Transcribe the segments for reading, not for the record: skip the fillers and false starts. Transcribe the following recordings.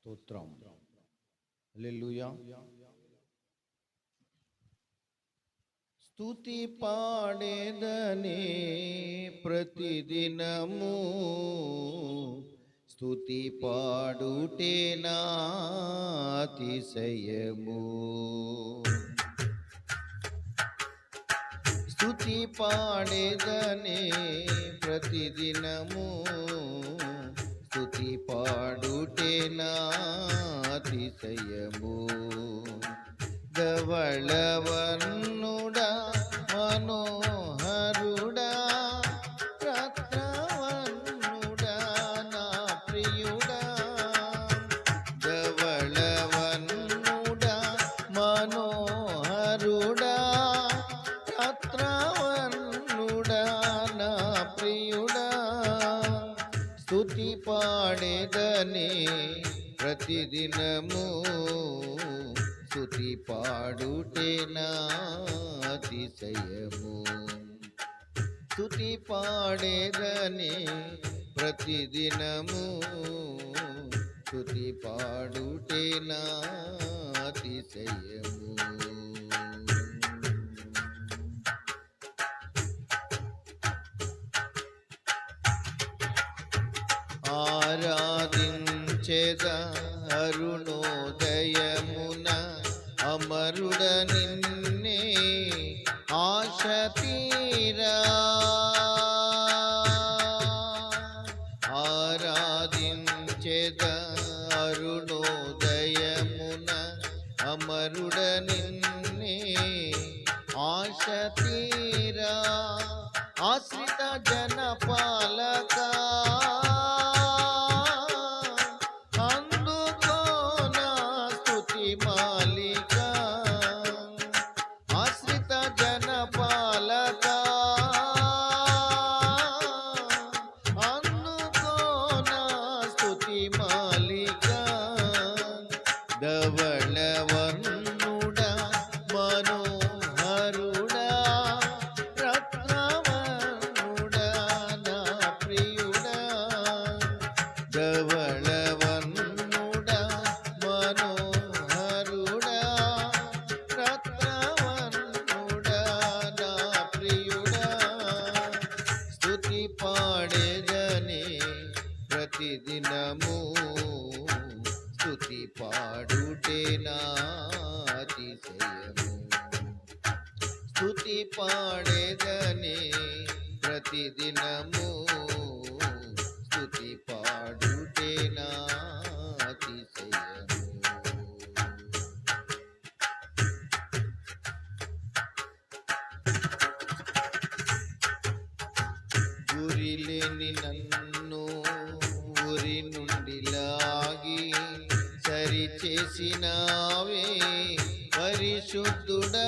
స్తోత్రం. హల్లెలూయా. స్తుతి పాడేదనే ప్రతిదినము, స్తుతి పాడుటే నా అతిశయము. స్తుతి పాడేదనే ప్రతిదినము, స్తుతి పాడుటే నా అతిశయము. ధవళవర్ణుడా మనోహరుడా రత్నవర్ణుడా నా ప్రియుడా. ధవళవర్ణుడా మనోహరుడా రత్నవర్ణుడా నా ప్రియుడా. స్తుతి పాడేదనే ప్రతిదినము, స్తుతి పాడుటే నా అతిశయము. స్తుతి పాడేదనే ప్రతిదినము, స్తుతి పాడుటే నా అతిశయము. ఆరాధించెద అరుణోదయమున అమరుడ నిన్నే ఆశ తీరా. ఆరాధించెద అరుణోదయమున అమరుడ నిన్నే ఆశ తీరా. ఆశ్రిత జన పాలక ధవళవర్ణుడా మనోహరుడా రత్నవర్ణుడా నా ప్రియుడా. ధవళవర్ణుడా మనోహరుడా రత్నవర్ణుడా నా ప్రియుడా. స్తుతి పాడేదనే ప్రతిదినము, స్తుతి పాడుటే నా అతిశయము. స్తుతి పాడేదనే ప్రతిదినము, స్తుతి పాడుటే నా అతిశయము. గురిలేని నన్ను ఊరి నుండి లాగి సరి చేసినావే పరిశుద్ధుడా.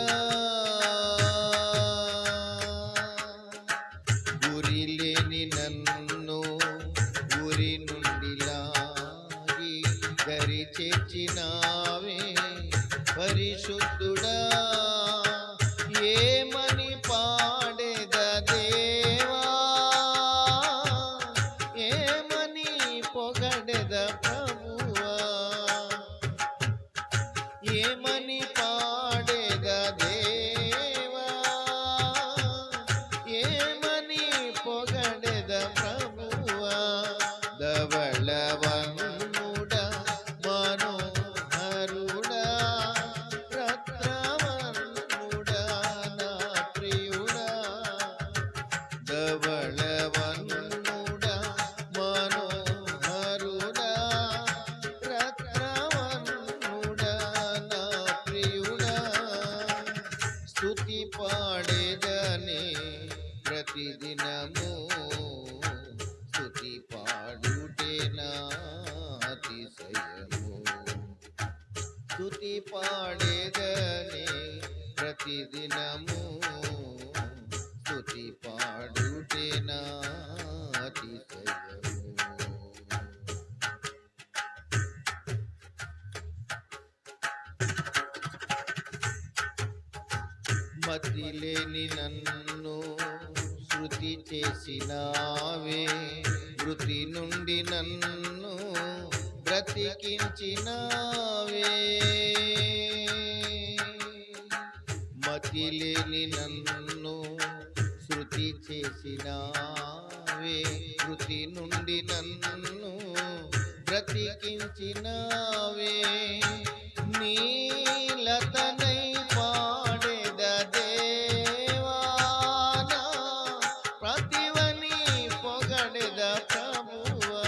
గురిలేని నన్ను ఊరి నుండి లాగి సరి చేసినావే పరిశుద్ధుడా. ఏమని పాడేద దేవా, ఏమని పొగడెద ప్రభువా. ఏమని పాడేద దేవా, ఏమని పొగడెద ప్రభువా. ధవళవర్ణుడా మనోహరుడా రత్నవర్ణుడా నా ప్రియుడా. ధవళవర్ణుడా మనోహరుడా రత్నవర్ణుడా నా ప్రియుడా. స్తుతి పాడేదనే ప్రతిదినము, స్తుతి పాడుటే నా అతిశయము. స్తుతి పాడేదనే ప్రతిదినము, స్తుతి పాడుటే నా అతిశయము. మతిలేని నన్ను శృతి చేసినావే, మృతి నుండి నన్ను బ్రతికించినావే. మతిలేని నన్ను శృతి చేసినావే, కృతి నుండి నన్ను బ్రతికించినావే. నీలతనై పాడెద దేవా, నా ప్రతివని పొగడెద ప్రభువా.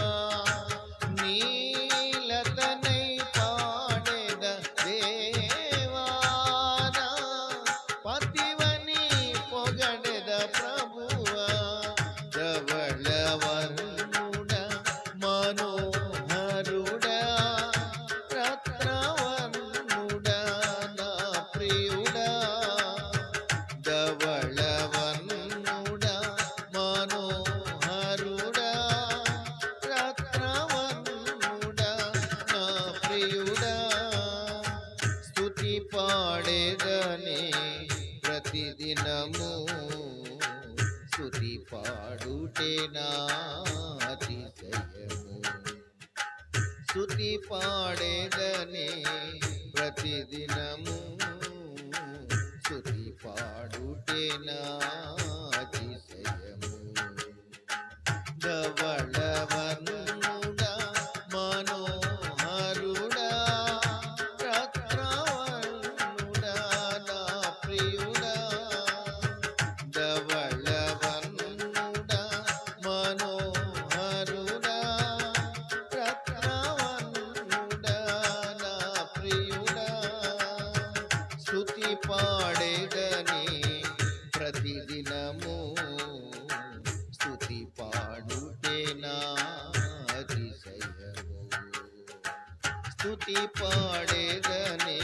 నీలతనై పాడెద దేవా, నా ప్రతివని పొగడెద ప్రభువా. ధవళవర్ణుడ మనోహరుడా, రత్నవర్ణుడా నా ప్రియుడా. ధవళవర్ణుడా మనోహరుడా, రత్నవర్ణుడా నా ప్రియుడా. స్తుతి పాడేదనే ప్రతిదినము, స్తుతి పాడుటే నా అతిశయము. స్తుతి పాడేదనే ప్రతిదినము, స్తుతి పాడుటే నా అతిశయము. ధవళవర్ణుడా మనోహరుడా, రత్నవర్ణుడా నా ప్రియుడా. ధవళవర్ణుడా మనోహరుడా, రత్నవర్ణుడా నా ప్రియుడా. స్తుతి పాడేదనే ప్రతిదినము, స్తుతి పాడుటే నా అతిశయము. స్తుతి పాడేదనే